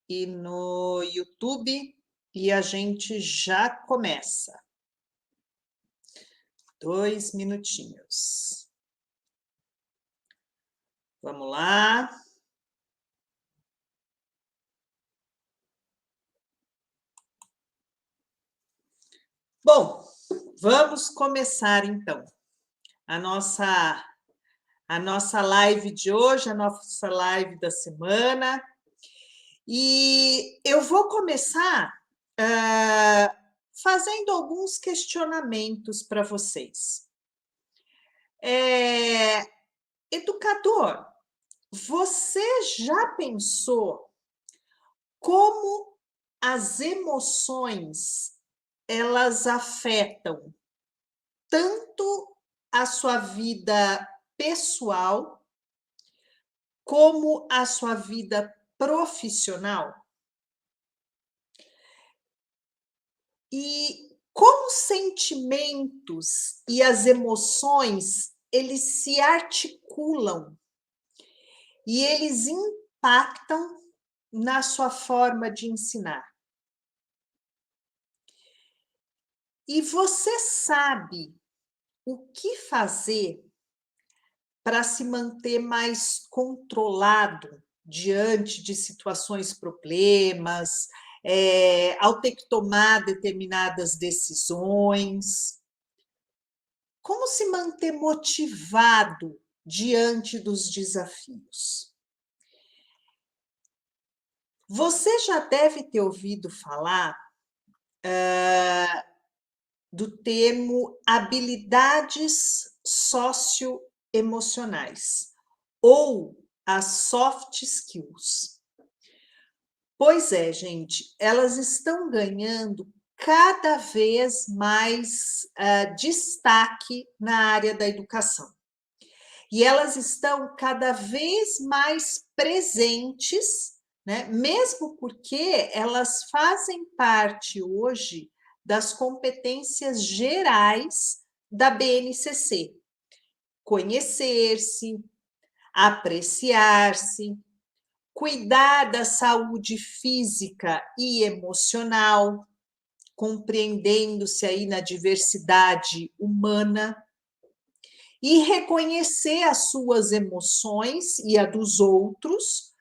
e no YouTube e a gente já começa. 2 minutinhos. Vamos lá. Bom, vamos começar então a nossa live de hoje, a nossa live da semana. E eu vou começar fazendo alguns questionamentos para vocês. Educador, você já pensou como as emoções elas afetam tanto a sua vida pessoal como a sua vida profissional? E como os sentimentos e as emoções, eles se articulam e eles impactam na sua forma de ensinar. E você sabe o que fazer para se manter mais controlado diante de situações problemas, ao ter que tomar determinadas decisões? Como se manter motivado diante dos desafios? Você já deve ter ouvido falar do termo habilidades socioemocionais ou as soft skills. Pois é, gente, elas estão ganhando cada vez mais destaque na área da educação. E elas estão cada vez mais presentes, né? Mesmo porque elas fazem parte hoje das competências gerais da BNCC. Conhecer-se, apreciar-se, cuidar da saúde física e emocional, compreendendo-se aí na diversidade humana, e reconhecer as suas emoções e a dos outros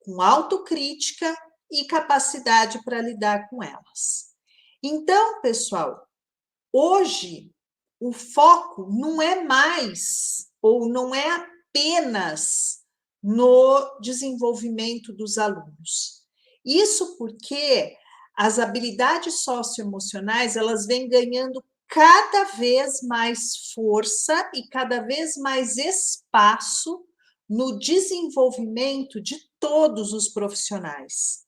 com autocrítica e capacidade para lidar com elas. Então, pessoal, hoje o foco não é mais ou não é apenas no desenvolvimento dos alunos. Isso porque as habilidades socioemocionais, elas vêm ganhando cada vez mais força e cada vez mais espaço no desenvolvimento de todos os profissionais.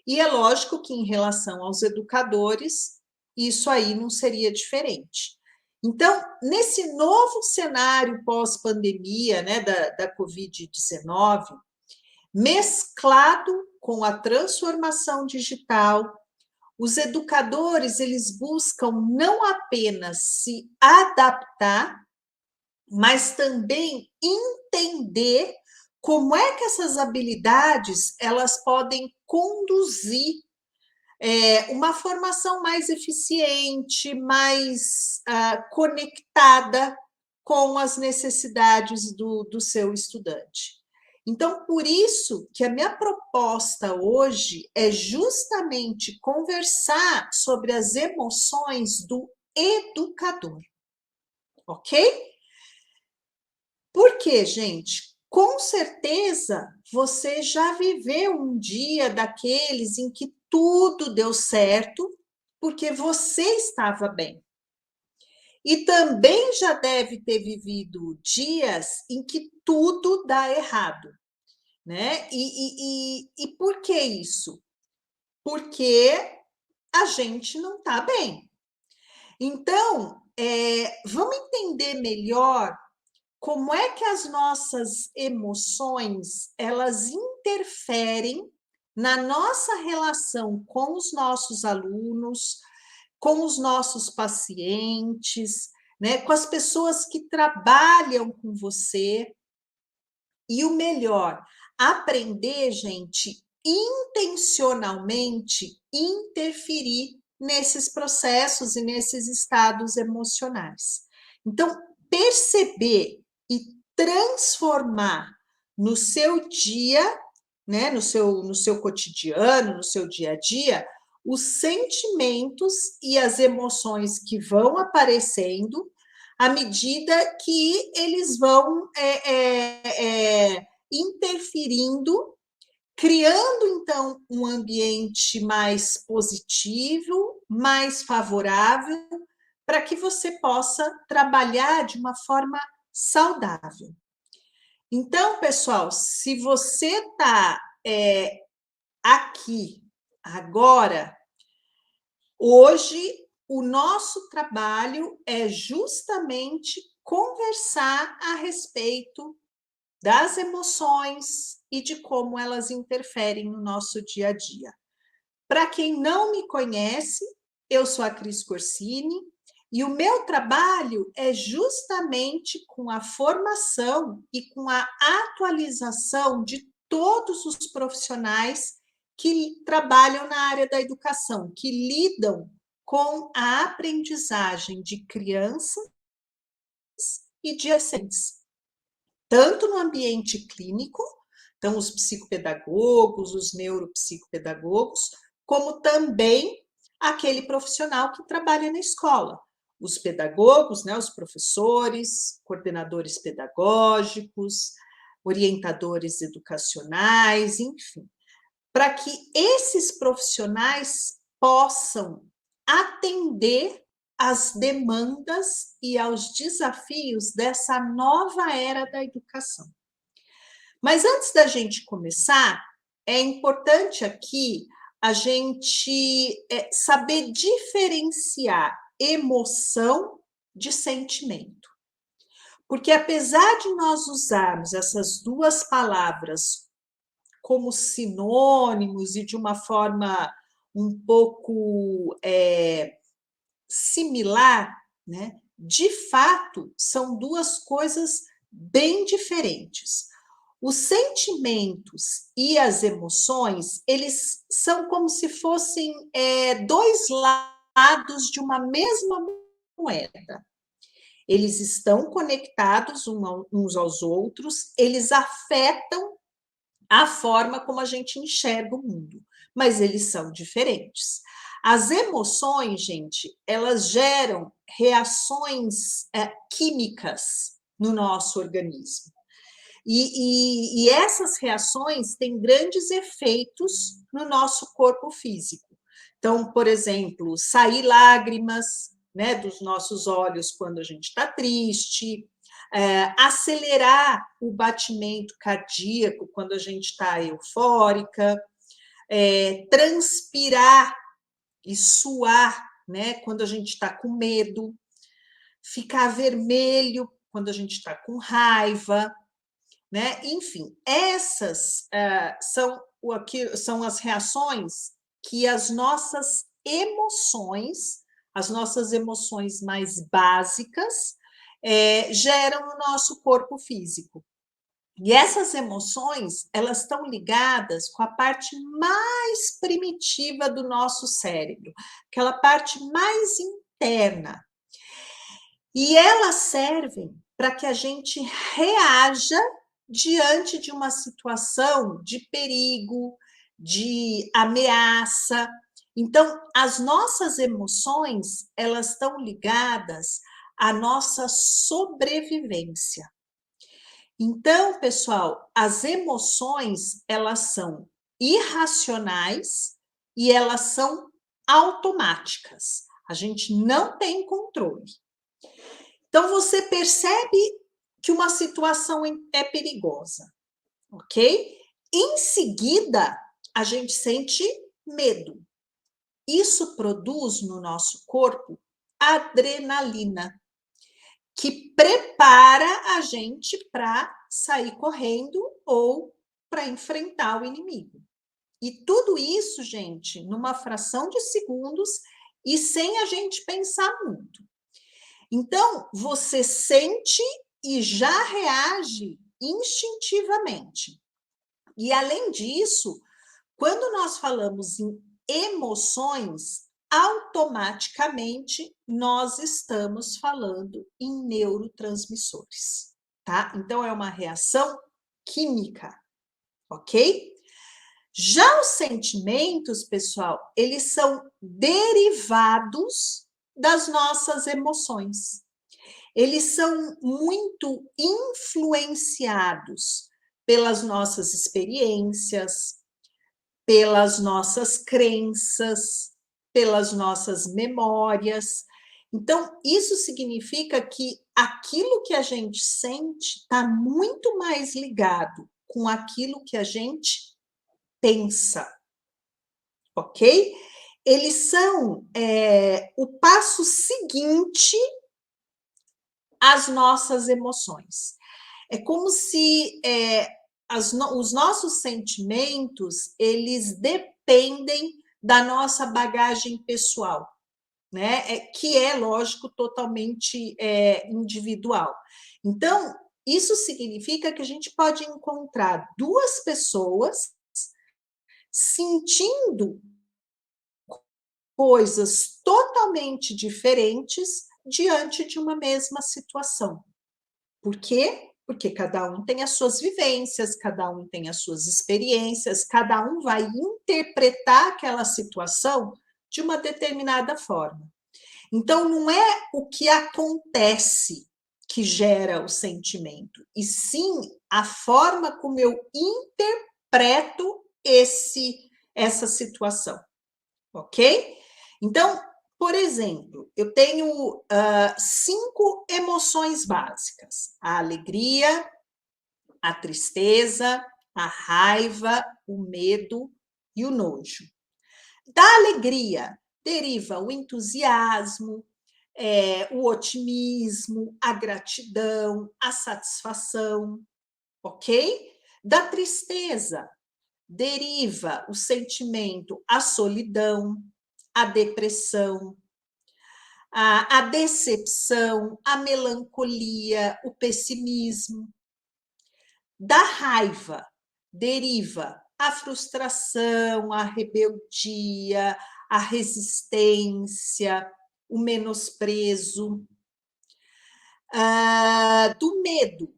E é lógico que, em relação aos educadores, isso aí não seria diferente. Então, nesse novo cenário pós-pandemia, né, da Covid-19, mesclado com a transformação digital, os educadores, eles buscam não apenas se adaptar, mas também entender como é que essas habilidades elas podem conduzir uma formação mais eficiente, mais conectada com as necessidades do seu estudante. Então, por isso que a minha proposta hoje é justamente conversar sobre as emoções do educador, ok? Por quê, gente? Com certeza você já viveu um dia daqueles em que tudo deu certo, porque você estava bem. E também já deve ter vivido dias em que tudo dá errado, né? E por que isso? Porque a gente não está bem. Então, vamos entender melhor como é que as nossas emoções elas interferem na nossa relação com os nossos alunos, com os nossos pacientes, né, com as pessoas que trabalham com você. E o melhor, aprender, gente, intencionalmente interferir nesses processos e nesses estados emocionais. Então, perceber e transformar no seu dia, né, no seu cotidiano, no seu dia a dia, os sentimentos e as emoções que vão aparecendo à medida que eles vão interferindo, criando, então, um ambiente mais positivo, mais favorável, para que você possa trabalhar de uma forma saudável. Então, pessoal, se você está aqui, agora, hoje, o nosso trabalho é justamente conversar a respeito das emoções e de como elas interferem no nosso dia a dia. Para quem não me conhece, eu sou a Cris Corsini e o meu trabalho é justamente com a formação e com a atualização de todos os profissionais que trabalham na área da educação, que lidam com a aprendizagem de crianças e de adolescentes, tanto no ambiente clínico, então os psicopedagogos, os neuropsicopedagogos, como também aquele profissional que trabalha na escola, os pedagogos, né, os professores, coordenadores pedagógicos, orientadores educacionais, enfim, para que esses profissionais possam atender às demandas e aos desafios dessa nova era da educação. Mas antes da gente começar, é importante aqui a gente saber diferenciar emoção de sentimento. Porque apesar de nós usarmos essas duas palavras como sinônimos e de uma forma um pouco similar, né? De fato, são duas coisas bem diferentes. Os sentimentos e as emoções, eles são como se fossem dois lados de uma mesma moeda. Eles estão conectados uns aos outros, eles afetam a forma como a gente enxerga o mundo, mas eles são diferentes. As emoções, gente, elas geram reações químicas no nosso organismo. E essas reações têm grandes efeitos no nosso corpo físico. Então, por exemplo, sair lágrimas, né, dos nossos olhos quando a gente está triste, acelerar o batimento cardíaco quando a gente está eufórica, transpirar e suar, né, quando a gente está com medo, ficar vermelho quando a gente está com raiva, né? Enfim, essas são as reações que as nossas emoções mais básicas, geram no nosso corpo físico. E essas emoções, elas estão ligadas com a parte mais primitiva do nosso cérebro, aquela parte mais interna. E elas servem para que a gente reaja diante de uma situação de perigo, de ameaça. Então, as nossas emoções, elas estão ligadas à nossa sobrevivência. Então, pessoal, as emoções, elas são irracionais e elas são automáticas. A gente não tem controle. Então, você percebe que uma situação é perigosa, ok? Em seguida, a gente sente medo. Isso produz no nosso corpo adrenalina, que prepara a gente para sair correndo ou para enfrentar o inimigo. E tudo isso, gente, numa fração de segundos e sem a gente pensar muito. Então, você sente e já reage instintivamente. E, além disso, quando nós falamos em emoções, automaticamente nós estamos falando em neurotransmissores, tá? Então, é uma reação química, ok? Já os sentimentos, pessoal, eles são derivados das nossas emoções. Eles são muito influenciados pelas nossas experiências, pelas nossas crenças, pelas nossas memórias. Então, isso significa que aquilo que a gente sente está muito mais ligado com aquilo que a gente pensa, ok? Eles são o passo seguinte às nossas emoções. É como se os nossos sentimentos, eles dependem da nossa bagagem pessoal, né? Que é, lógico, totalmente individual. Então, isso significa que a gente pode encontrar duas pessoas sentindo coisas totalmente diferentes diante de uma mesma situação. Por quê? Porque cada um tem as suas vivências, cada um tem as suas experiências, cada um vai interpretar aquela situação de uma determinada forma. Então, não é o que acontece que gera o sentimento, e sim a forma como eu interpreto essa situação, ok? Então, por exemplo, eu tenho 5 emoções básicas: a alegria, a tristeza, a raiva, o medo e o nojo. Da alegria deriva o entusiasmo, o otimismo, a gratidão, a satisfação, ok? Da tristeza deriva o sentimento, a solidão, a depressão, a decepção, a melancolia, o pessimismo. Da raiva deriva a frustração, a rebeldia, a resistência, o menosprezo. Do medo,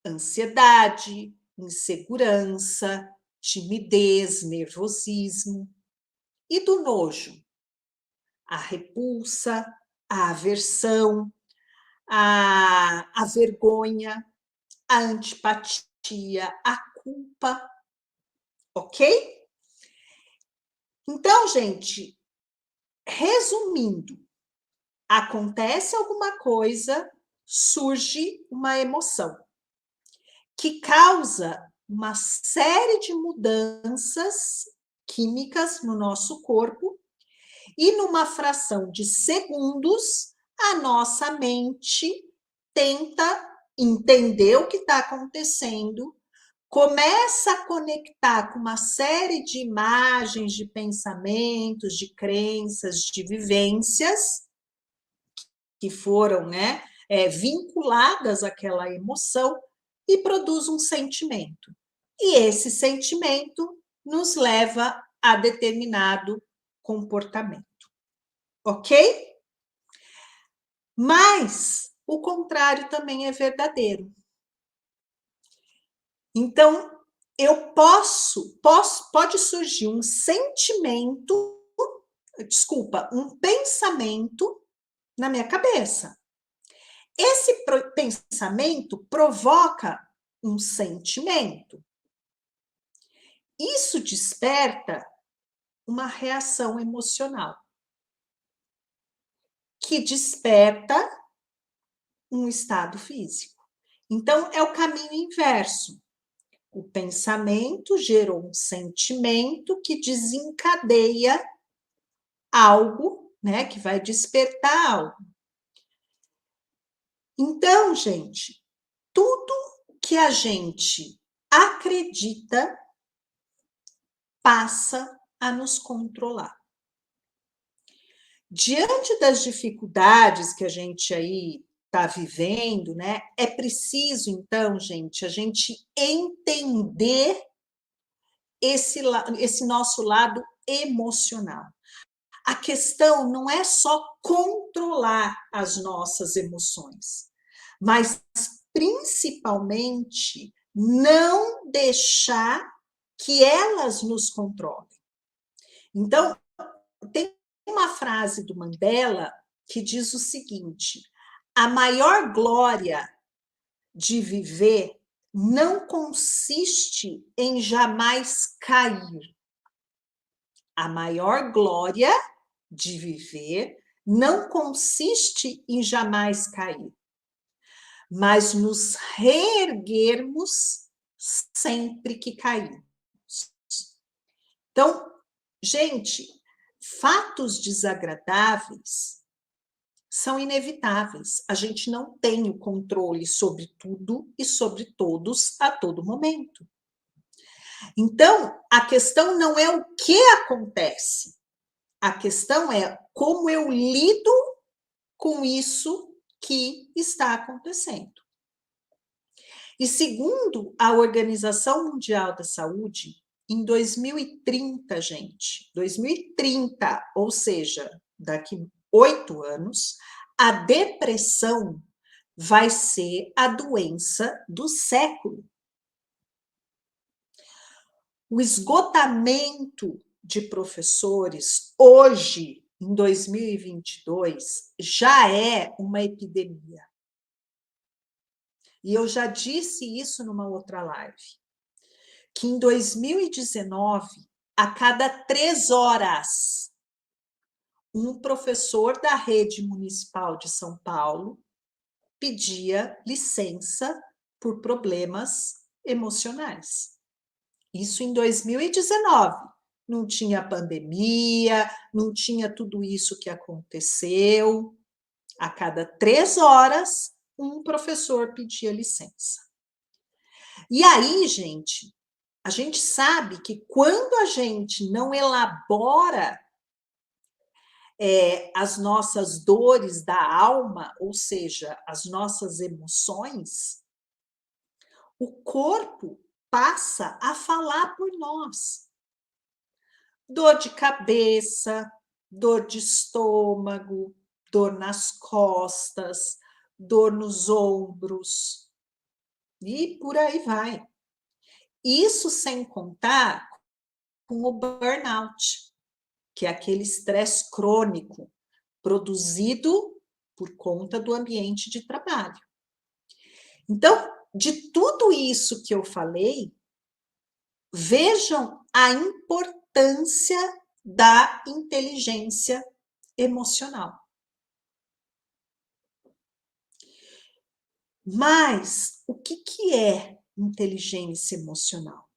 ansiedade, insegurança, timidez, nervosismo. E do nojo, a repulsa, a aversão, a vergonha, a antipatia, a culpa, ok? Então, gente, resumindo, acontece alguma coisa, surge uma emoção que causa uma série de mudanças químicas no nosso corpo, e numa fração de segundos, a nossa mente tenta entender o que está acontecendo, começa a conectar com uma série de imagens, de pensamentos, de crenças, de vivências que foram, né, vinculadas àquela emoção, e produz um sentimento. E esse sentimento nos leva a determinado comportamento. Ok? Mas o contrário também é verdadeiro. Então, pode surgir um sentimento, um pensamento na minha cabeça. Esse pensamento provoca um sentimento. Isso desperta uma reação emocional, que desperta um estado físico. Então, é o caminho inverso. O pensamento gerou um sentimento que desencadeia algo, né, que vai despertar algo. Então, gente, tudo que a gente acredita passa a nos controlar. Diante das dificuldades que a gente aí está vivendo, né, é preciso, então, gente, a gente entender esse nosso lado emocional. A questão não é só controlar as nossas emoções, mas principalmente não deixar que elas nos controlem. Então, tem uma frase do Mandela que diz o seguinte: a maior glória de viver não consiste em jamais cair. A maior glória de viver não consiste em jamais cair, mas nos reerguermos sempre que cairmos. Então, gente, fatos desagradáveis são inevitáveis. A gente não tem o controle sobre tudo e sobre todos a todo momento. Então, a questão não é o que acontece, a questão é como eu lido com isso que está acontecendo. E segundo a Organização Mundial da Saúde, em 2030, gente, 2030, ou seja, daqui 8 anos, a depressão vai ser a doença do século. O esgotamento de professores hoje, em 2022, já é uma epidemia. E eu já disse isso numa outra live, que em 2019, a cada 3 horas, um professor da rede municipal de São Paulo pedia licença por problemas emocionais. Isso em 2019. Não tinha pandemia, não tinha tudo isso que aconteceu. A cada 3 horas, um professor pedia licença. E aí, gente, a gente sabe que quando a gente não elabora as nossas dores da alma, ou seja, as nossas emoções, o corpo passa a falar por nós. Dor de cabeça, dor de estômago, dor nas costas, dor nos ombros, e por aí vai. Isso sem contar com o burnout, que é aquele estresse crônico produzido por conta do ambiente de trabalho. Então, de tudo isso que eu falei, vejam a importância da inteligência emocional. Mas o que é inteligência emocional?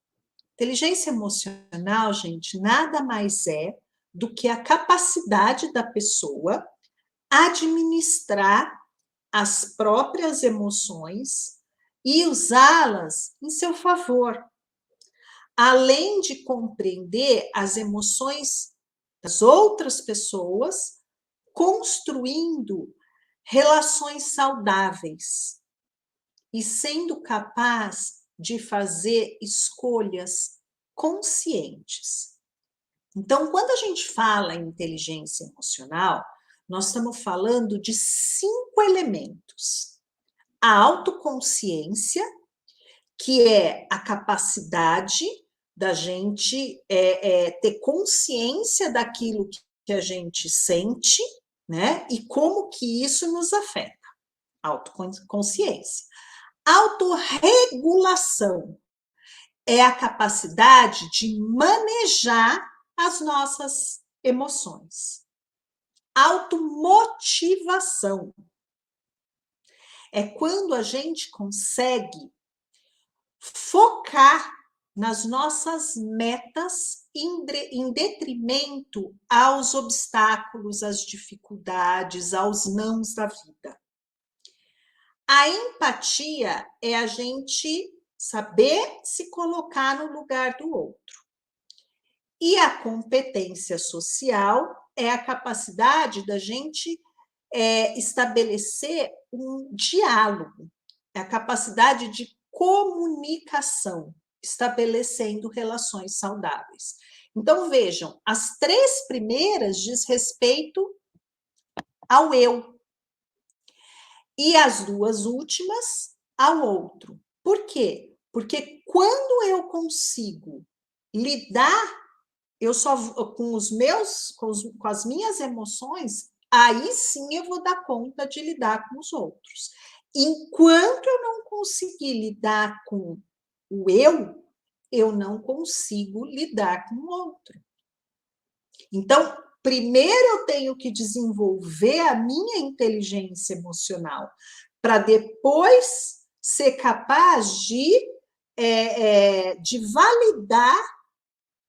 Inteligência emocional, gente, nada mais é do que a capacidade da pessoa administrar as próprias emoções e usá-las em seu favor, além de compreender as emoções das outras pessoas, construindo relações saudáveis e sendo capaz de fazer escolhas conscientes. Então, quando a gente fala em inteligência emocional, nós estamos falando de 5 elementos. A autoconsciência, que é a capacidade da gente ter consciência daquilo que a gente sente, né? E como que isso nos afeta. Autoconsciência. Autorregulação é a capacidade de manejar as nossas emoções. Automotivação é quando a gente consegue focar nas nossas metas em detrimento aos obstáculos, às dificuldades, aos nãos da vida. A empatia é a gente saber se colocar no lugar do outro. E a competência social é a capacidade da gente estabelecer um diálogo, é a capacidade de comunicação. estabelecendo relações saudáveis. Então, vejam, as 3 primeiras diz respeito ao eu, e as 2 últimas ao outro. Por quê? Porque quando eu consigo lidar eu só com os meus, com as minhas emoções, aí sim eu vou dar conta de lidar com os outros. Enquanto eu não conseguir lidar com o eu não consigo lidar com o outro. Então, primeiro eu tenho que desenvolver a minha inteligência emocional, para depois ser capaz de validar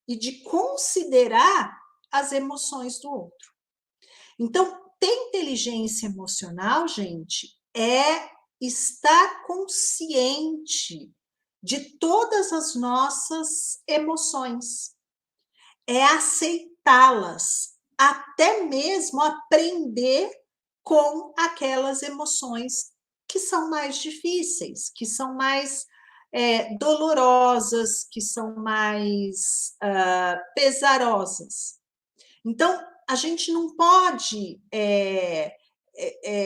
e de considerar as emoções do outro. Então, ter inteligência emocional, gente, é estar consciente de todas as nossas emoções, é aceitá-las, até mesmo aprender com aquelas emoções que são mais difíceis, que são mais dolorosas, que são mais pesarosas. Então, a gente não pode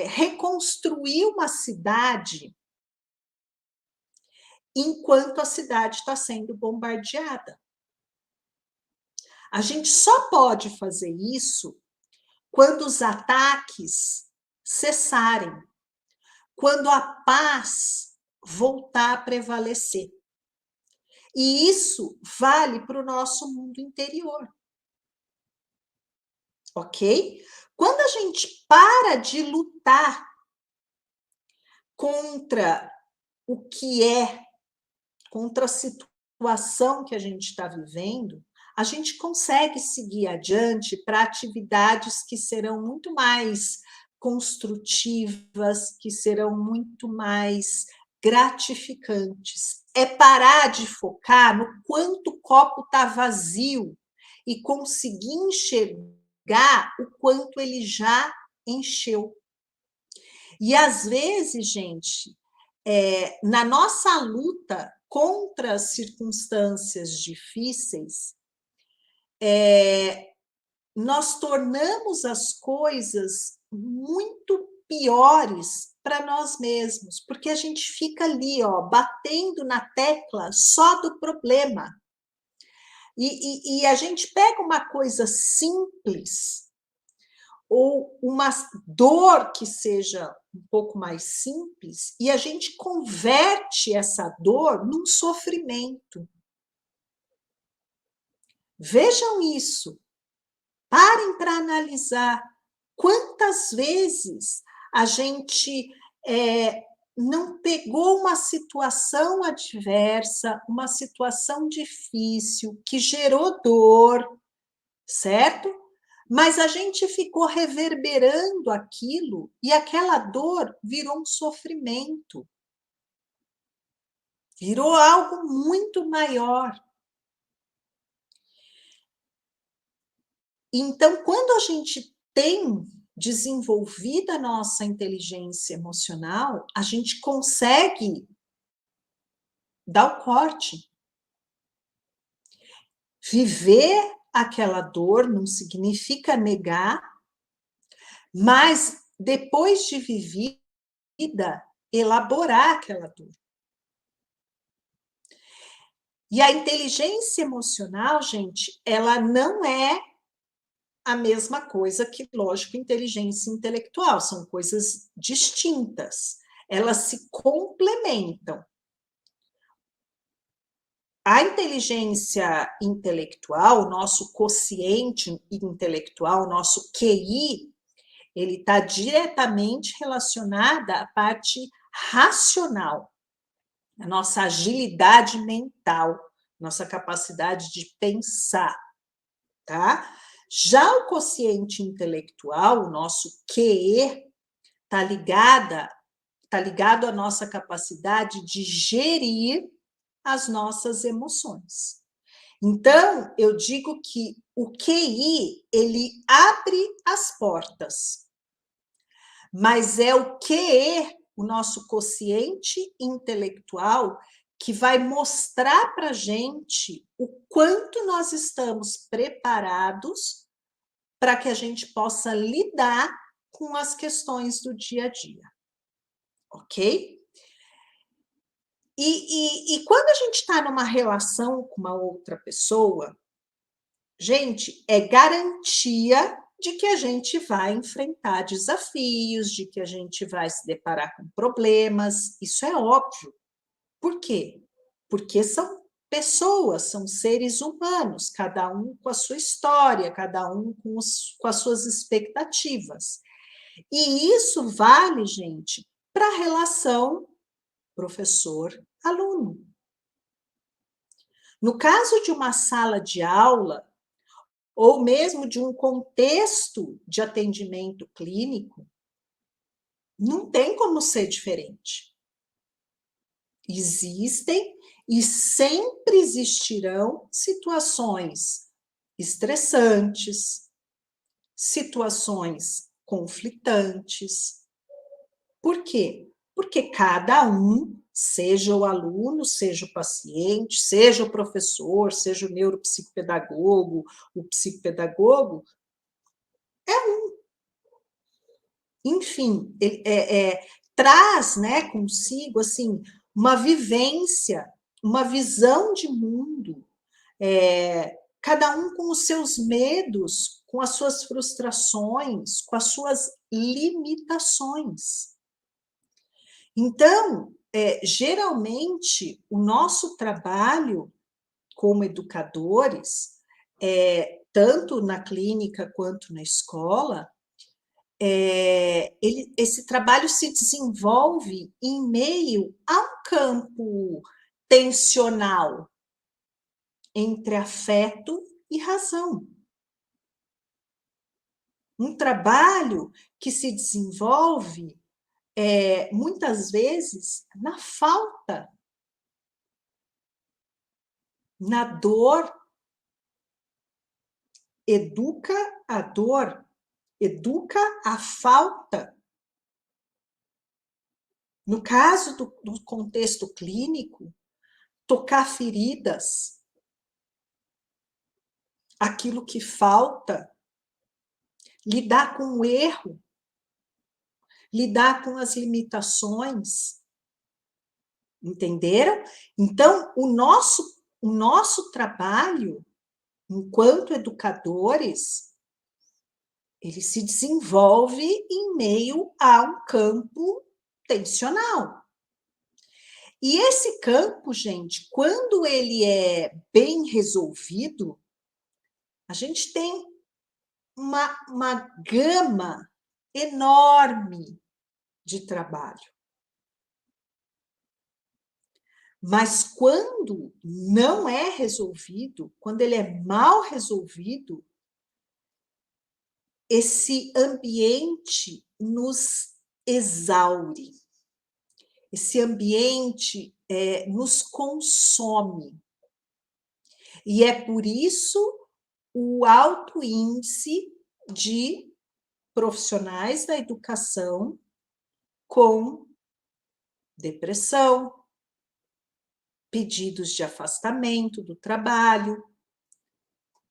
reconstruir uma cidade enquanto a cidade está sendo bombardeada. A gente só pode fazer isso quando os ataques cessarem, quando a paz voltar a prevalecer. E isso vale para o nosso mundo interior. Ok? Quando a gente para de lutar contra o que contra a situação que a gente está vivendo, a gente consegue seguir adiante para atividades que serão muito mais construtivas, que serão muito mais gratificantes. É parar de focar no quanto o copo está vazio e conseguir enxergar o quanto ele já encheu. E às vezes, gente, na nossa luta contra as circunstâncias difíceis, nós tornamos as coisas muito piores para nós mesmos, porque a gente fica ali, ó, batendo na tecla só do problema. E a gente pega uma coisa simples, ou uma dor que seja um pouco mais simples, e a gente converte essa dor num sofrimento. Vejam isso, parem para analisar quantas vezes a gente não pegou uma situação adversa, uma situação difícil, que gerou dor, certo? Mas a gente ficou reverberando aquilo e aquela dor virou um sofrimento, virou algo muito maior. Então, quando a gente tem desenvolvido a nossa inteligência emocional, a gente consegue dar o corte. Viver aquela dor não significa negar, mas depois de vivida, elaborar aquela dor. E a inteligência emocional, gente, ela não é a mesma coisa que, lógico, inteligência intelectual, são coisas distintas. Elas se complementam. A inteligência intelectual, o nosso quociente intelectual, o nosso QI, ele está diretamente relacionada à parte racional, a nossa agilidade mental, nossa capacidade de pensar, tá? Já o quociente intelectual, o nosso QE, está ligado à nossa capacidade de gerir as nossas emoções. Então, eu digo que o QI, ele abre as portas, mas é o QE, o nosso quociente intelectual, que vai mostrar para a gente o quanto nós estamos preparados para que a gente possa lidar com as questões do dia a dia, ok? E quando a gente está numa relação com uma outra pessoa, gente, é garantia de que a gente vai enfrentar desafios, de que a gente vai se deparar com problemas, isso é óbvio. Por quê? Porque são pessoas, são seres humanos, cada um com a sua história, cada um com as suas expectativas. E isso vale, gente, para a relação professor-aluno. No caso de uma sala de aula, ou mesmo de um contexto de atendimento clínico, não tem como ser diferente. Existem e sempre existirão situações estressantes, situações conflitantes. Por quê? Porque cada um, seja o aluno, seja o paciente, seja o professor, seja o neuropsicopedagogo, o psicopedagogo, enfim, traz, né, consigo assim uma vivência, uma visão de mundo, cada um com os seus medos, com as suas frustrações, com as suas limitações. Então, geralmente, o nosso trabalho como educadores, tanto na clínica quanto na escola, esse trabalho se desenvolve em meio a um campo tensional entre afeto e razão. Um trabalho que se desenvolve, muitas vezes, na falta, na dor. Educa a dor, educa a falta. No caso do contexto clínico, tocar feridas, aquilo que falta, lidar com o erro, lidar com as limitações. Entenderam? Então, o nosso trabalho, enquanto educadores, ele se desenvolve em meio a um campo tensional. E esse campo, gente, quando ele é bem resolvido, a gente tem uma gama enorme de trabalho. Mas quando não é resolvido, quando ele é mal resolvido, esse ambiente nos exaure. Esse ambiente nos consome. E é por isso o alto índice de profissionais da educação com depressão, pedidos de afastamento do trabalho,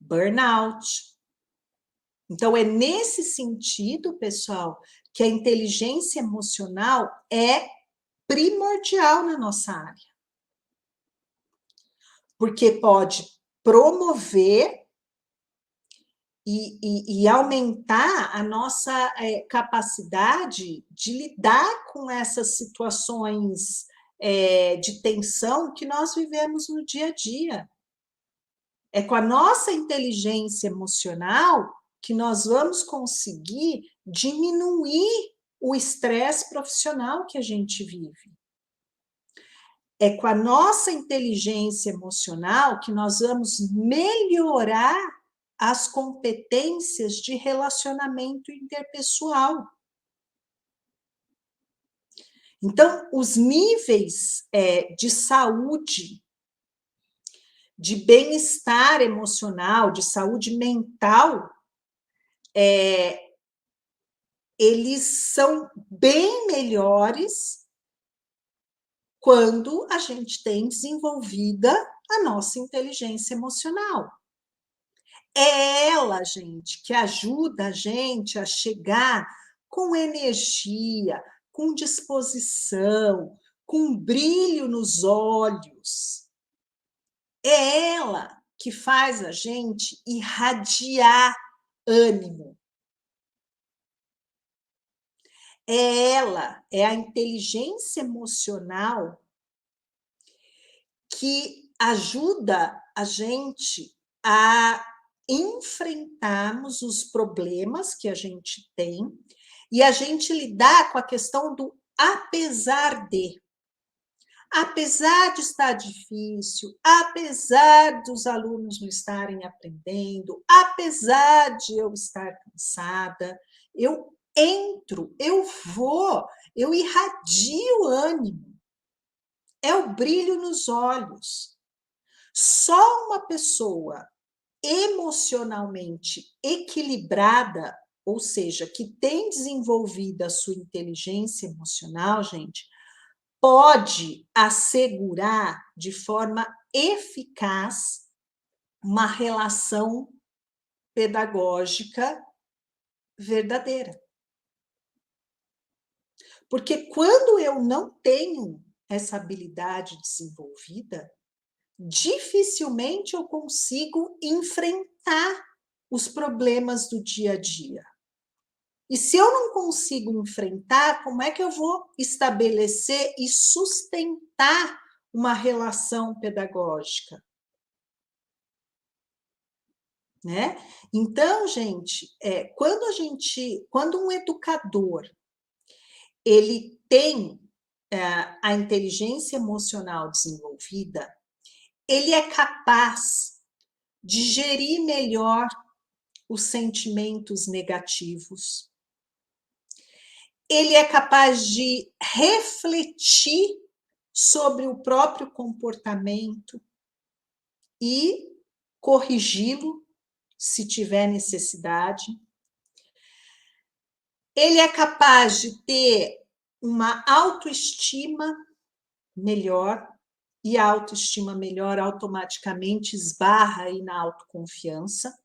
burnout. Então, é nesse sentido, pessoal, que a inteligência emocional é primordial na nossa área. Porque pode promover e aumentar a nossa capacidade de lidar com essas situações de tensão que nós vivemos no dia a dia. É com a nossa inteligência emocional que nós vamos conseguir diminuir o estresse profissional que a gente vive. É com a nossa inteligência emocional que nós vamos melhorar as competências de relacionamento interpessoal. Então, os níveis de saúde, de bem-estar emocional, de saúde mental, eles são bem melhores quando a gente tem desenvolvida a nossa inteligência emocional. É ela, gente, que ajuda a gente a chegar com energia, com disposição, com brilho nos olhos. É ela que faz a gente irradiar ânimo. É ela, é a inteligência emocional que ajuda a gente a enfrentarmos os problemas que a gente tem e a gente lidar com a questão do apesar de. Apesar de estar difícil, apesar dos alunos não estarem aprendendo, apesar de eu estar cansada, eu entro, eu vou, eu irradio ânimo. É o brilho nos olhos. Só uma pessoa emocionalmente equilibrada, ou seja, que tem desenvolvido a sua inteligência emocional, gente, pode assegurar de forma eficaz uma relação pedagógica verdadeira. Porque quando eu não tenho essa habilidade desenvolvida, dificilmente eu consigo enfrentar os problemas do dia a dia. E se eu não consigo enfrentar, como é que eu vou estabelecer e sustentar uma relação pedagógica? Né? Então, gente, quando um educador ele tem a inteligência emocional desenvolvida, ele é capaz de gerir melhor os sentimentos negativos, ele é capaz de refletir sobre o próprio comportamento e corrigi-lo se tiver necessidade. Ele é capaz de ter uma autoestima melhor, e a autoestima melhor automaticamente esbarra aí na autoconfiança.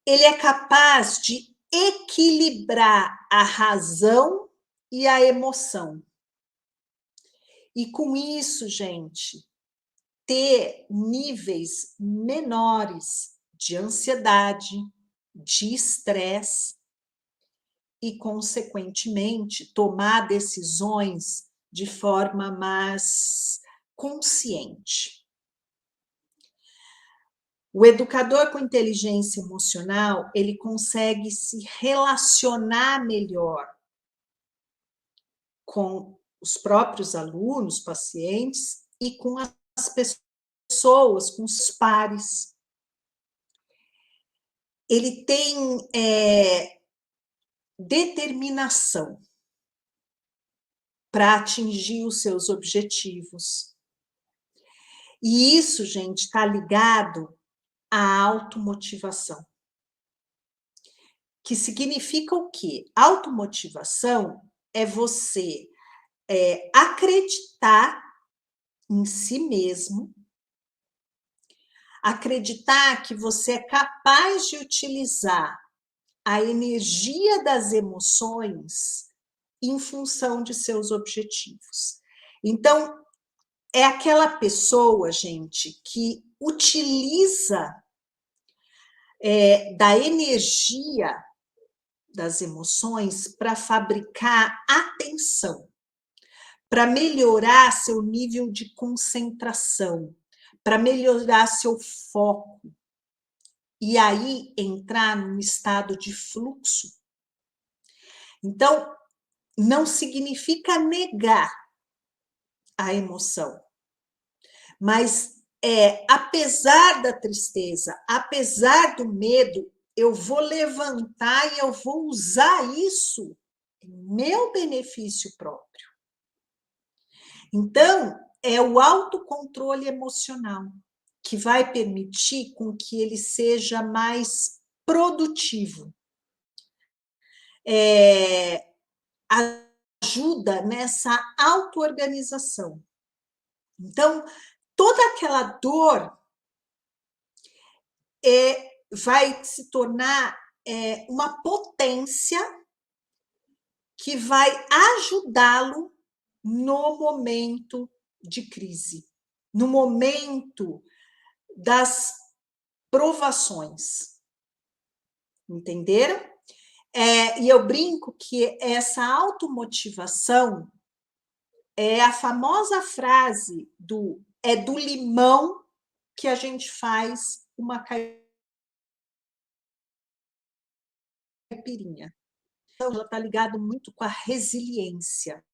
Ele é capaz de equilibrar a razão e a emoção. E com isso, gente, ter níveis menores de ansiedade, de estresse e, consequentemente, tomar decisões de forma mais consciente. O educador com inteligência emocional, ele consegue se relacionar melhor com os próprios alunos, pacientes, e com as pessoas, com os pares. Ele tem determinação para atingir os seus objetivos. E isso, gente, está ligado à automotivação. Que significa o quê? Automotivação é você acreditar em si mesmo, acreditar que você é capaz de utilizar a energia das emoções em função de seus objetivos. Então, é aquela pessoa, gente, que utiliza da energia das emoções para fabricar atenção, para melhorar seu nível de concentração, para melhorar seu foco, e aí entrar num estado de fluxo. Então, não significa negar a emoção, mas apesar da tristeza, apesar do medo, eu vou levantar e eu vou usar isso em meu benefício próprio. Então, é o autocontrole emocional que vai permitir com que ele seja mais produtivo. ajuda nessa auto-organização. Então, toda aquela dor vai se tornar uma potência que vai ajudá-lo no momento de crise, no momento das provações. Entenderam? E eu brinco que essa automotivação é a famosa frase é do limão que a gente faz uma caipirinha. Então, ela está ligada muito com a resiliência.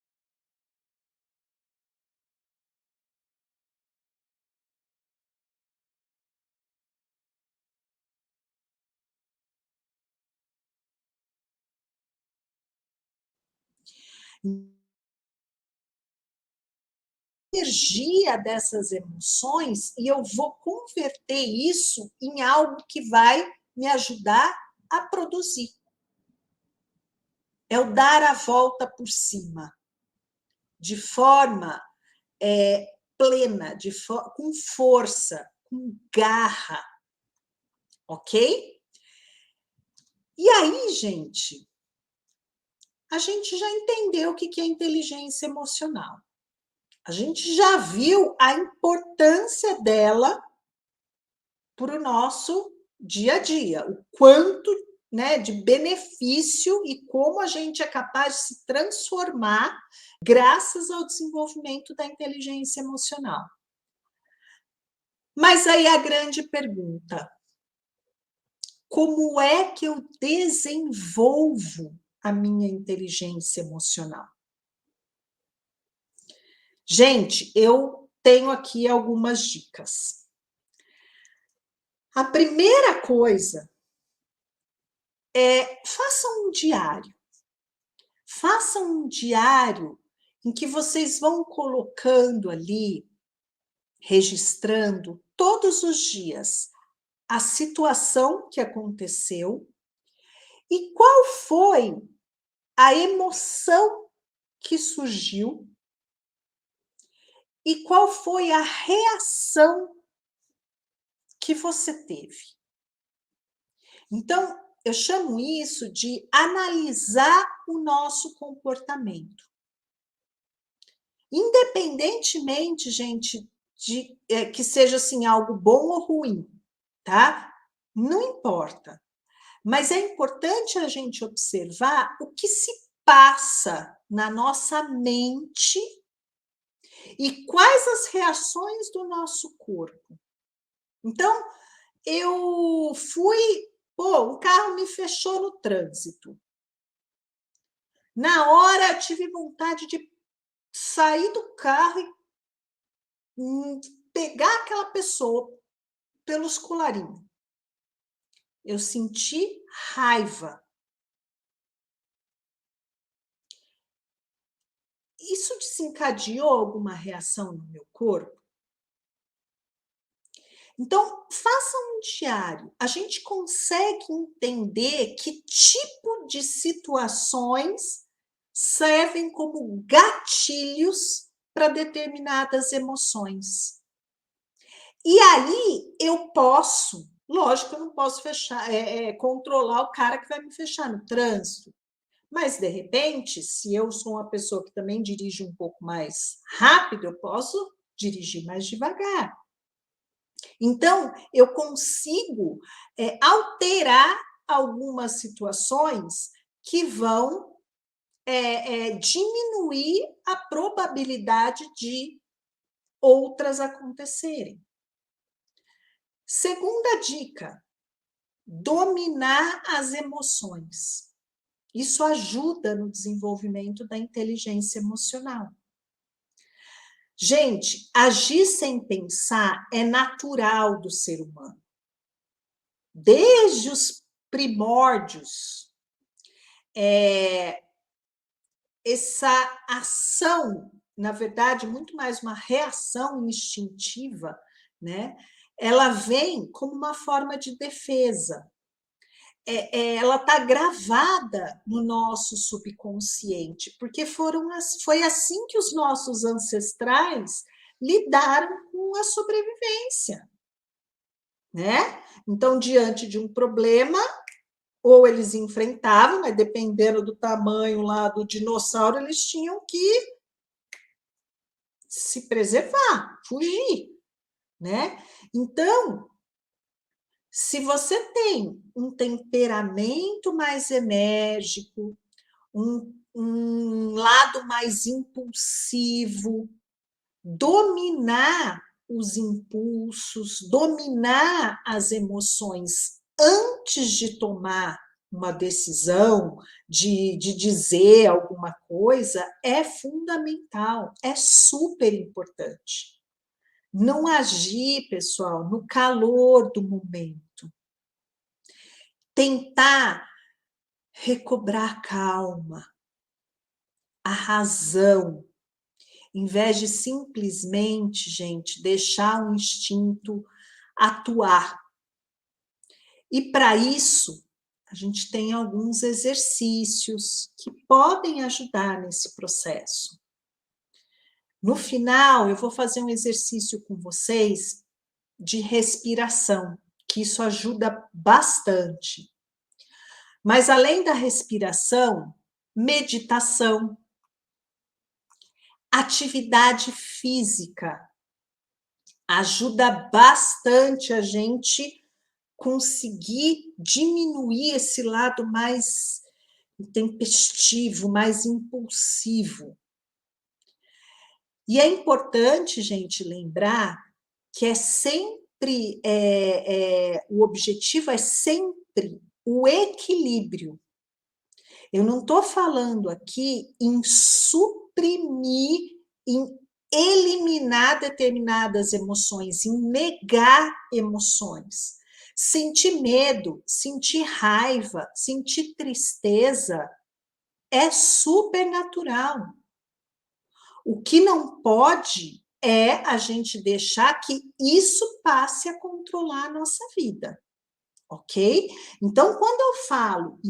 Energia dessas emoções e eu vou converter isso em algo que vai me ajudar a produzir. É o dar a volta por cima, de forma plena, com força, com garra, ok? E aí, gente, a gente já entendeu o que é inteligência emocional. A gente já viu a importância dela para o nosso dia a dia, o quanto, né, de benefício e como a gente é capaz de se transformar graças ao desenvolvimento da inteligência emocional. Mas aí a grande pergunta: como é que eu desenvolvo a minha inteligência emocional? Gente, eu tenho aqui algumas dicas. A primeira coisa faça um diário. Faça um diário em que vocês vão colocando ali, registrando todos os dias a situação que aconteceu e qual foi a emoção que surgiu e qual foi a reação que você teve. Então, eu chamo isso de analisar o nosso comportamento. Independentemente, gente, de que seja assim algo bom ou ruim, tá? Não importa. Mas é importante a gente observar o que se passa na nossa mente e quais as reações do nosso corpo. Então, eu o carro me fechou no trânsito. Na hora, tive vontade de sair do carro e pegar aquela pessoa pelos colarinhos. Eu senti raiva. Isso desencadeou alguma reação no meu corpo? Então, faça um diário. A gente consegue entender que tipo de situações servem como gatilhos para determinadas emoções. E aí eu posso, lógico, eu não posso controlar o cara que vai me fechar no trânsito. Mas, de repente, se eu sou uma pessoa que também dirige um pouco mais rápido, eu posso dirigir mais devagar. Então, eu consigo alterar algumas situações que vão diminuir a probabilidade de outras acontecerem. Segunda dica: dominar as emoções. Isso ajuda no desenvolvimento da inteligência emocional. Gente, agir sem pensar é natural do ser humano. Desde os primórdios, essa ação, na verdade, muito mais uma reação instintiva, né? Ela vem como uma forma de defesa. ela está gravada no nosso subconsciente, porque foi assim que os nossos ancestrais lidaram com a sobrevivência, né? Então, diante de um problema, ou eles enfrentavam, mas dependendo do tamanho lá do dinossauro, eles tinham que se preservar, fugir, né? Então, se você tem um temperamento mais enérgico, um lado mais impulsivo, dominar os impulsos, dominar as emoções antes de tomar uma decisão, de dizer alguma coisa, é fundamental, é super importante. Não agir, pessoal, no calor do momento. Tentar recobrar a calma, a razão, em vez de simplesmente, gente, deixar o instinto atuar. E para isso, a gente tem alguns exercícios que podem ajudar nesse processo. No final, eu vou fazer um exercício com vocês de respiração, que isso ajuda bastante. Mas além da respiração, meditação, atividade física ajuda bastante a gente conseguir diminuir esse lado mais intempestivo, mais impulsivo. E é importante, gente, lembrar que o objetivo é sempre o equilíbrio. Eu não estou falando aqui em suprimir, em eliminar determinadas emoções, em negar emoções. Sentir medo, sentir raiva, sentir tristeza é super natural. O que não pode é a gente deixar que isso passe a controlar a nossa vida, ok? Então, quando eu falo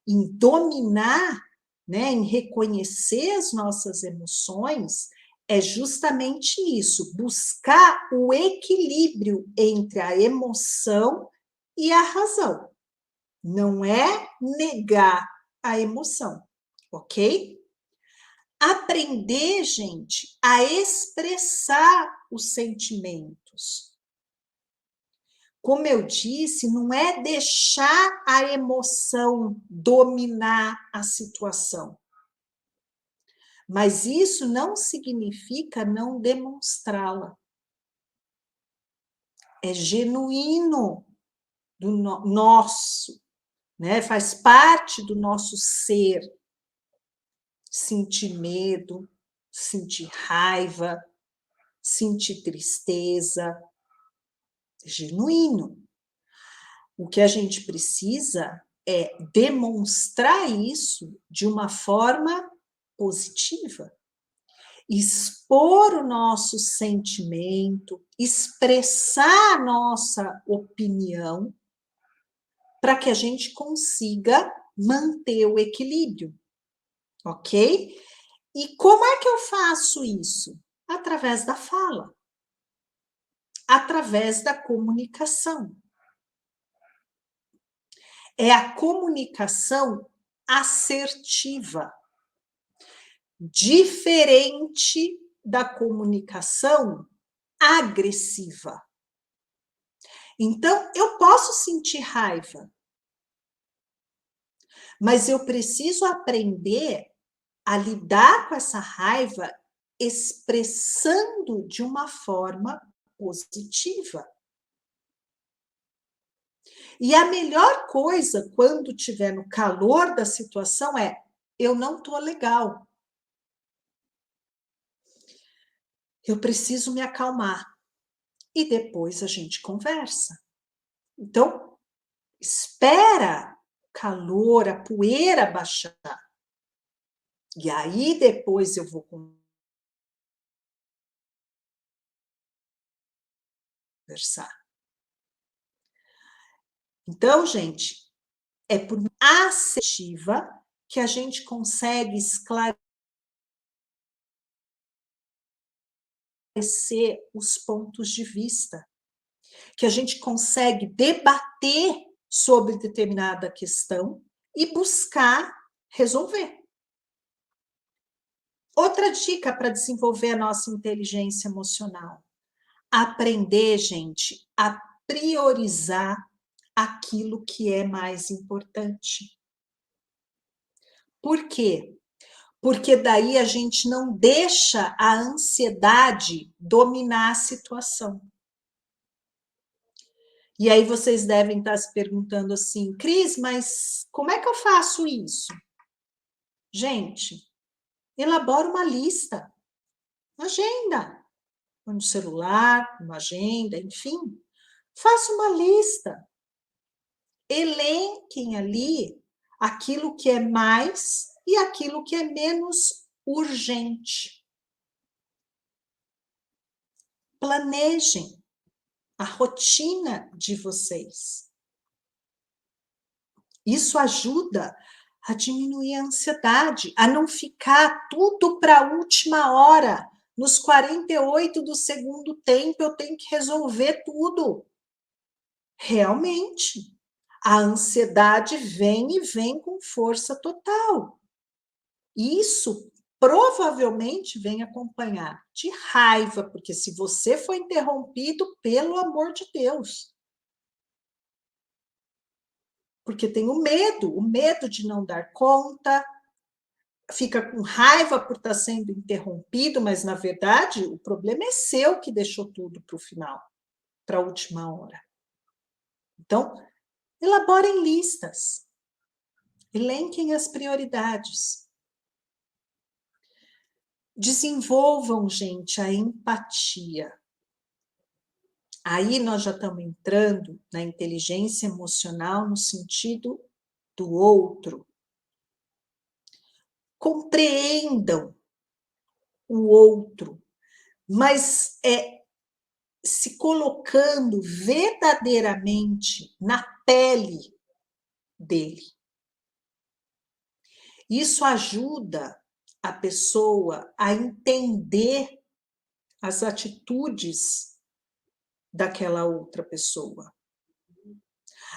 em dominar, né, em reconhecer as nossas emoções, é justamente isso, buscar o equilíbrio entre a emoção e a razão. Não é negar a emoção, ok? Aprender, gente, a expressar os sentimentos. Como eu disse, não é deixar a emoção dominar a situação. Mas isso não significa não demonstrá-la. É genuíno do nosso, né? Faz parte do nosso ser. Sentir medo, sentir raiva, sentir tristeza. É genuíno. O que a gente precisa é demonstrar isso de uma forma positiva. Expor o nosso sentimento, expressar a nossa opinião, para que a gente consiga manter o equilíbrio, ok? E como é que eu faço isso? Através da fala, através da comunicação. É a comunicação assertiva, diferente da comunicação agressiva. Então, eu posso sentir raiva, mas eu preciso aprender a lidar com essa raiva expressando de uma forma positiva. E a melhor coisa quando estiver no calor da situação é: eu não estou legal. Eu preciso me acalmar. E depois a gente conversa. Então, espera o calor, a poeira baixar. E aí depois eu vou conversar. Então, gente, É por assertiva que a gente consegue esclarecer os pontos de vista, que a gente consegue debater sobre determinada questão e buscar resolver. Outra dica para desenvolver a nossa inteligência emocional: aprender, gente, a priorizar aquilo que é mais importante. Por quê? Porque daí a gente não deixa a ansiedade dominar a situação. E aí vocês devem estar se perguntando assim, Cris, mas como é que eu faço isso? Gente, elabora uma lista, agenda, no celular, uma agenda, enfim, faça uma lista. Elenquem ali aquilo que é mais e aquilo que é menos urgente. Planejem a rotina de vocês. Isso ajuda a diminuir a ansiedade, a não ficar tudo para a última hora. Nos 48 do segundo tempo, eu tenho que resolver tudo. Realmente, a ansiedade vem e vem com força total. Isso provavelmente vem acompanhar de raiva, porque se você foi interrompido, pelo amor de Deus. Porque tem o medo de não dar conta, fica com raiva por estar sendo interrompido, mas na verdade o problema é seu que deixou tudo para o final, para a última hora. Então, elaborem listas, elenquem as prioridades. Desenvolvam, gente, a empatia. Aí nós já estamos entrando na inteligência emocional no sentido do outro. Compreendam o outro, mas se colocando verdadeiramente na pele dele. Isso ajuda a pessoa a entender as atitudes daquela outra pessoa.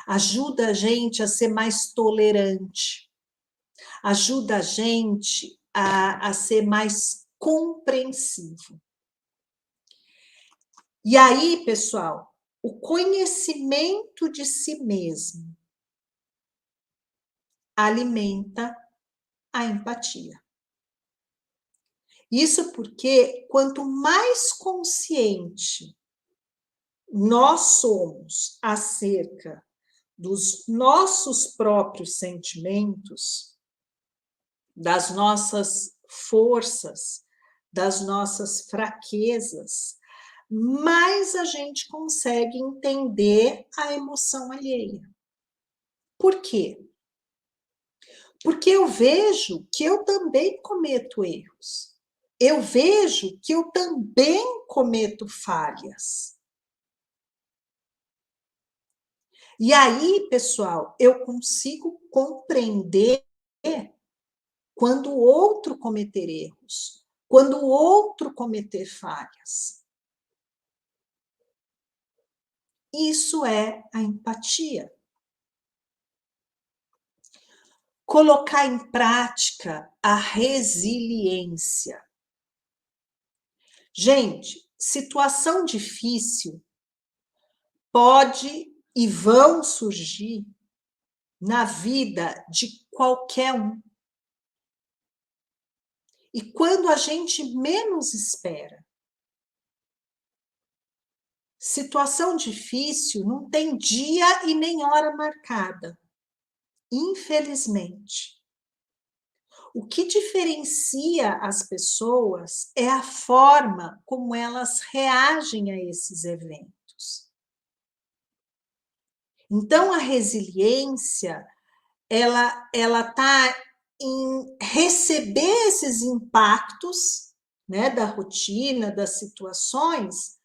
Ajuda a gente a ser mais tolerante. Ajuda a gente a ser mais compreensivo. E aí, pessoal, o conhecimento de si mesmo alimenta a empatia. Isso porque quanto mais consciente nós somos acerca dos nossos próprios sentimentos, das nossas forças, das nossas fraquezas, mais a gente consegue entender a emoção alheia. Por quê? Porque eu vejo que eu também cometo erros. Eu vejo que eu também cometo falhas. E aí, pessoal, eu consigo compreender quando o outro cometer erros, quando o outro cometer falhas. Isso é a empatia. Colocar em prática a resiliência. Gente, situação difícil pode e vão surgir na vida de qualquer um. E quando a gente menos espera. Situação difícil não tem dia e nem hora marcada, infelizmente. O que diferencia as pessoas é a forma como elas reagem a esses eventos. Então, a resiliência, ela está em receber esses impactos, né, da rotina, das situações,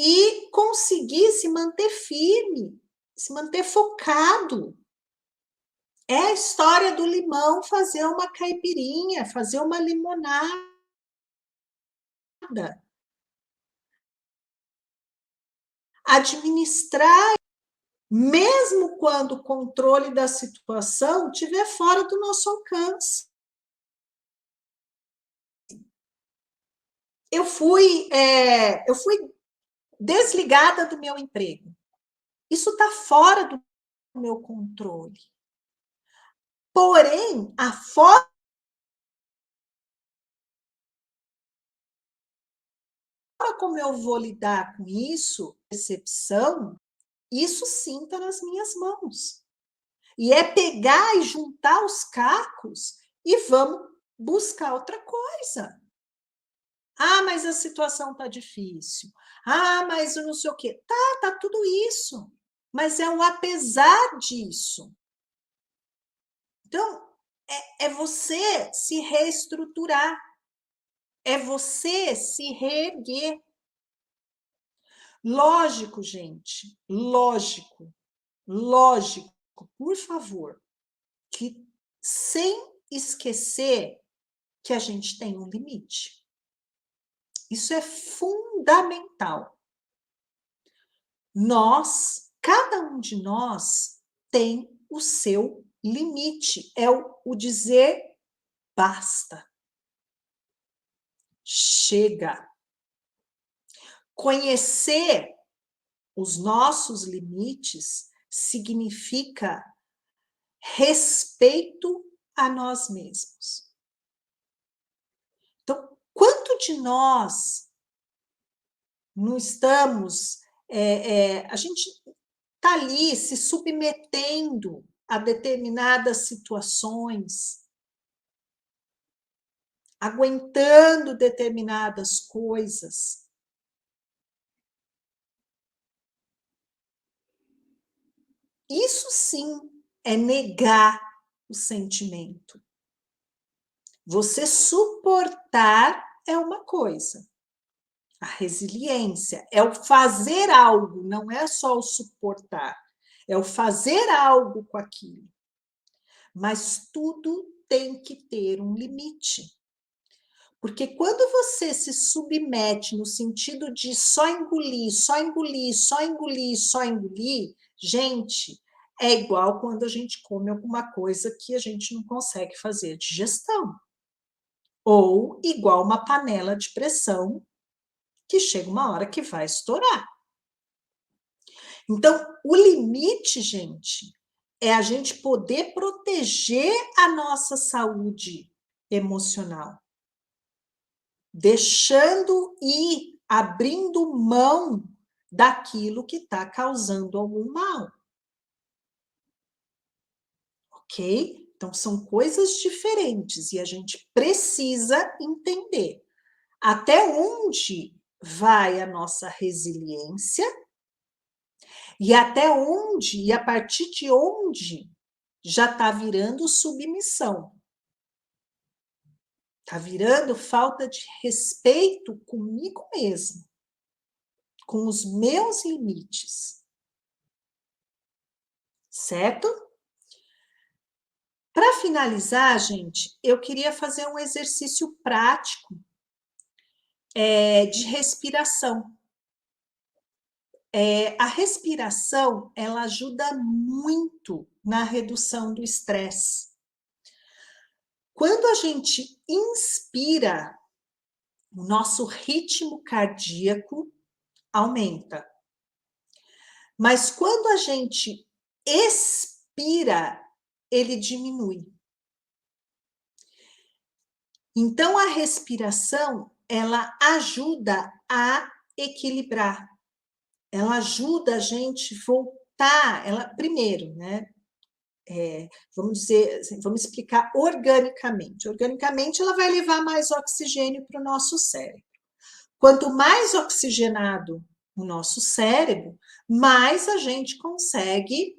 e conseguir se manter firme, se manter focado É a história do limão fazer uma caipirinha, fazer uma limonada. Administrar, mesmo quando o controle da situação estiver fora do nosso alcance. Eu fui desligada do meu emprego. Isso está fora do meu controle. Porém, a forma como eu vou lidar com isso, percepção, isso sim está nas minhas mãos. E é pegar e juntar os cacos e vamos buscar outra coisa. Ah, mas a situação está difícil. Ah, mas eu não sei o quê. Tá tudo isso. Mas é um apesar disso. Então, é você se reestruturar. É você se reerguer. Lógico, gente. Lógico. Lógico. Por favor. Que sem esquecer que a gente tem um limite. Isso é fundamental. Cada um de nós tem o seu limite, é o dizer basta, chega. Conhecer os nossos limites significa respeito a nós mesmos. Então, quanto de nós não estamos, a gente está ali se submetendo a determinadas situações, aguentando determinadas coisas. Isso sim é negar o sentimento. Você suportar é uma coisa. A resiliência é o fazer algo, não é só o suportar. É o fazer algo com aquilo. Mas tudo tem que ter um limite. Porque quando você se submete no sentido de só engolir, só engolir, só engolir, só engolir, gente, é igual quando a gente come alguma coisa que a gente não consegue fazer digestão. Ou igual uma panela de pressão que chega uma hora que vai estourar. Então, o limite, gente, é a gente poder proteger a nossa saúde emocional, deixando ir, abrindo mão daquilo que está causando algum mal. Ok? Então, são coisas diferentes e a gente precisa entender até onde vai a nossa resiliência e até onde, e a partir de onde já está virando submissão. Está virando falta de respeito comigo mesmo, com os meus limites. Certo? Para finalizar, gente, eu queria fazer um exercício prático de respiração. A respiração, ela ajuda muito na redução do estresse. Quando a gente inspira, o nosso ritmo cardíaco aumenta. Mas quando a gente expira, ele diminui. Então, a respiração, ela ajuda a equilibrar. Ela ajuda a gente voltar, primeiro, né? Vamos dizer, vamos explicar organicamente. Organicamente, ela vai levar mais oxigênio para o nosso cérebro. Quanto mais oxigenado o nosso cérebro, mais a gente consegue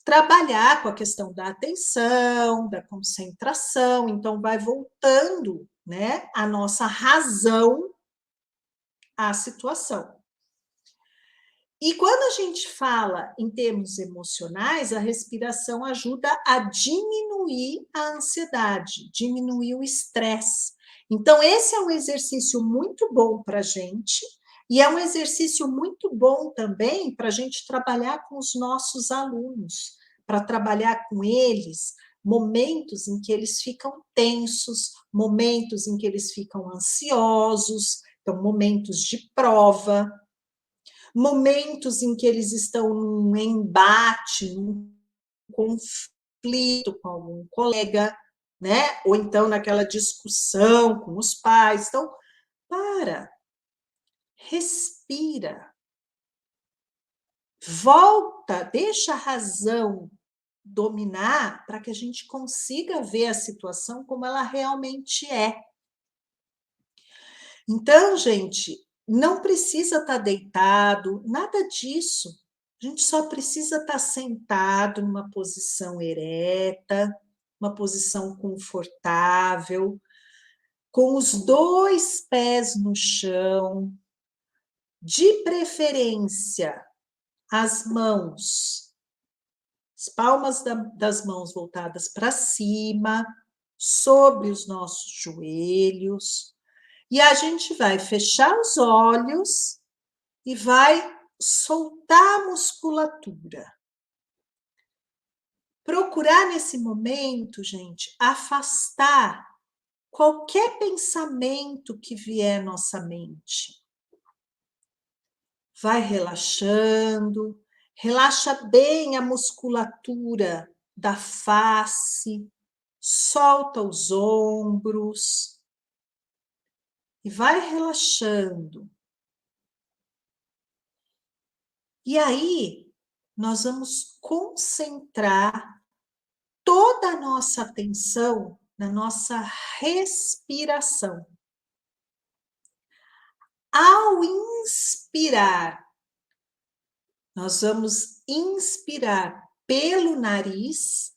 trabalhar com a questão da atenção, da concentração, então vai voltando, né, a nossa razão à situação. E quando a gente fala em termos emocionais, a respiração ajuda a diminuir a ansiedade, diminuir o estresse. Então, esse é um exercício muito bom para a gente, e é um exercício muito bom também para a gente trabalhar com os nossos alunos, para trabalhar com eles momentos em que eles ficam tensos, momentos em que eles ficam ansiosos, então, momentos de prova, momentos em que eles estão num embate, num conflito com algum colega, né? Ou então naquela discussão com os pais. Então, respira, volta, deixa a razão dominar para que a gente consiga ver a situação como ela realmente é. Então, gente, não precisa estar deitado, nada disso. A gente só precisa estar sentado numa posição ereta, uma posição confortável, com os 2 pés no chão, de preferência, as palmas das mãos voltadas para cima, sobre os nossos joelhos, e a gente vai fechar os olhos e vai soltar a musculatura. Procurar nesse momento, gente, afastar qualquer pensamento que vier à nossa mente. Vai relaxando, relaxa bem a musculatura da face, solta os ombros e vai relaxando. E aí, nós vamos concentrar toda a nossa atenção na nossa respiração. Ao inspirar, nós vamos inspirar pelo nariz,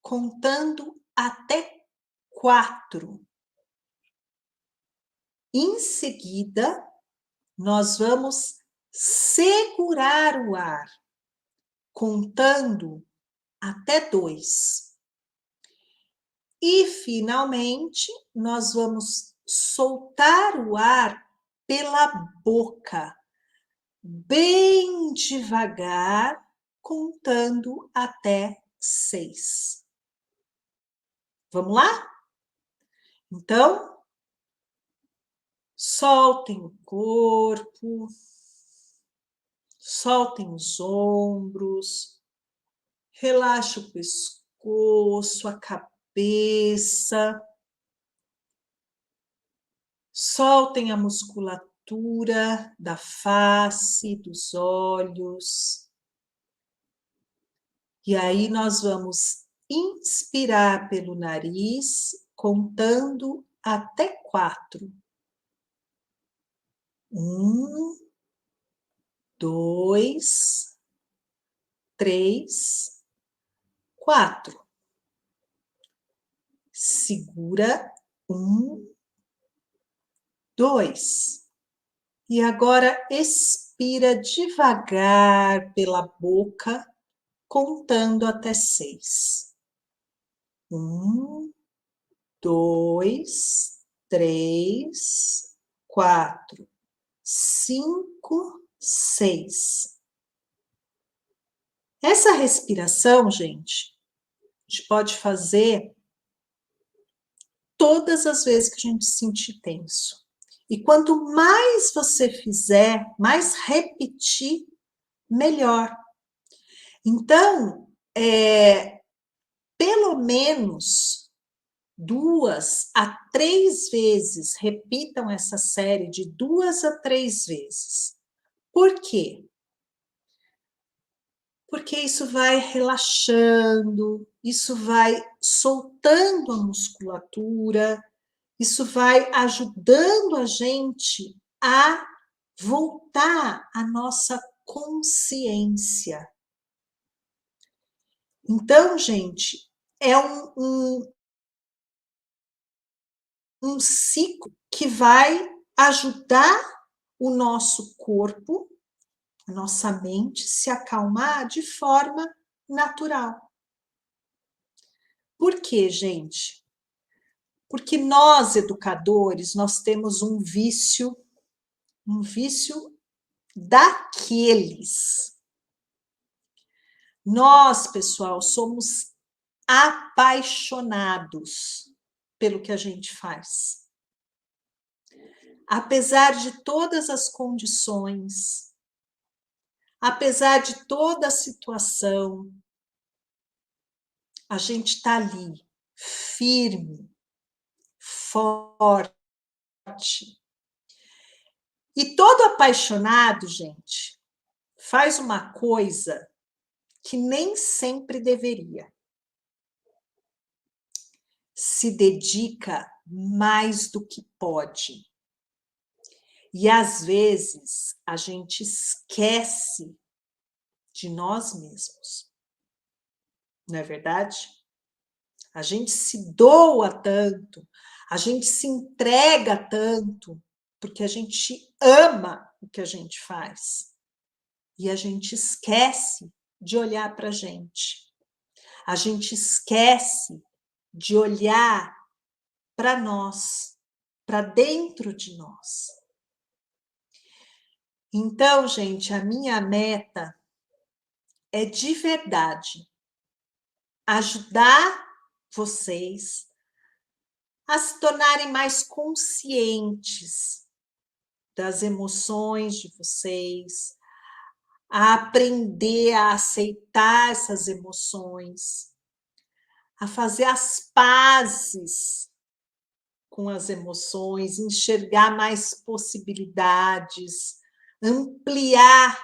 contando até 4. Em seguida, nós vamos segurar o ar, contando até 2. E, finalmente, nós vamos soltar o ar pela boca, bem devagar, contando até 6. Vamos lá? Então, soltem o corpo, soltem os ombros, relaxa o pescoço, a cabeça, soltem a musculatura da face, dos olhos. E aí nós vamos inspirar pelo nariz, contando até 4. 1, 2, 3, 4. Segura. 1, 2. E agora expira devagar pela boca, contando até 6. 1, 2, 3, 4, 5, 6. Essa respiração, gente, a gente pode fazer todas as vezes que a gente se sentir tenso. E quanto mais você fizer, mais repetir, melhor. Então, pelo menos 2 a 3 vezes, repitam essa série de 2 a 3 vezes. Por quê? Porque isso vai relaxando, isso vai soltando a musculatura, isso vai ajudando a gente a voltar à nossa consciência. Então, gente, é um ciclo que vai ajudar o nosso corpo a nossa mente se acalmar de forma natural. Por quê, gente? Porque nós, educadores, nós temos um vício daqueles. Nós, pessoal, somos apaixonados pelo que a gente faz. Apesar de todas as condições, apesar de toda a situação, a gente está ali, firme, forte. E todo apaixonado, gente, faz uma coisa que nem sempre deveria. Se dedica mais do que pode. E às vezes a gente esquece de nós mesmos. Não é verdade? A gente se doa tanto, a gente se entrega tanto, porque a gente ama o que a gente faz. E a gente esquece de olhar para a gente. A gente esquece de olhar para nós, para dentro de nós. Então, gente, a minha meta é de verdade ajudar vocês a se tornarem mais conscientes das emoções de vocês, a aprender a aceitar essas emoções, a fazer as pazes com as emoções, enxergar mais possibilidades, ampliar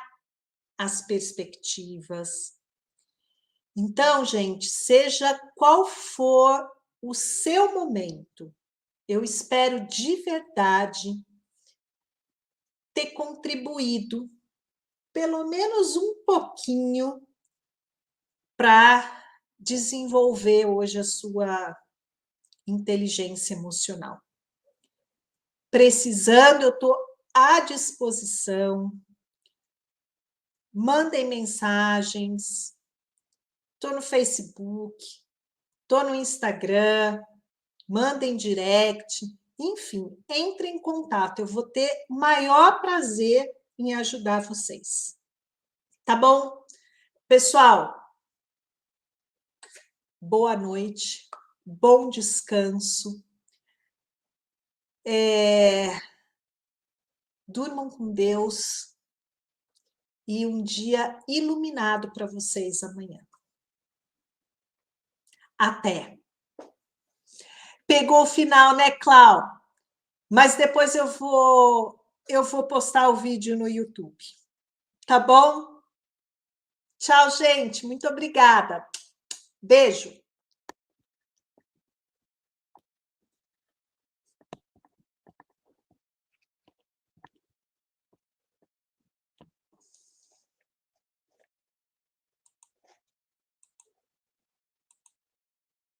as perspectivas. Então, gente, seja qual for o seu momento, eu espero de verdade ter contribuído pelo menos um pouquinho para desenvolver hoje a sua inteligência emocional. Precisando, eu estou à disposição. Mandem mensagens. Estou no Facebook, estou no Instagram, mandem direct. Enfim, entre em contato. Eu vou ter o maior prazer em ajudar vocês. Tá bom? Pessoal, boa noite, bom descanso. Durmam com Deus e um dia iluminado para vocês amanhã. Até. Pegou o final, né, Clau? Mas depois eu vou postar o vídeo no YouTube. Tá bom? Tchau, gente. Muito obrigada. Beijo.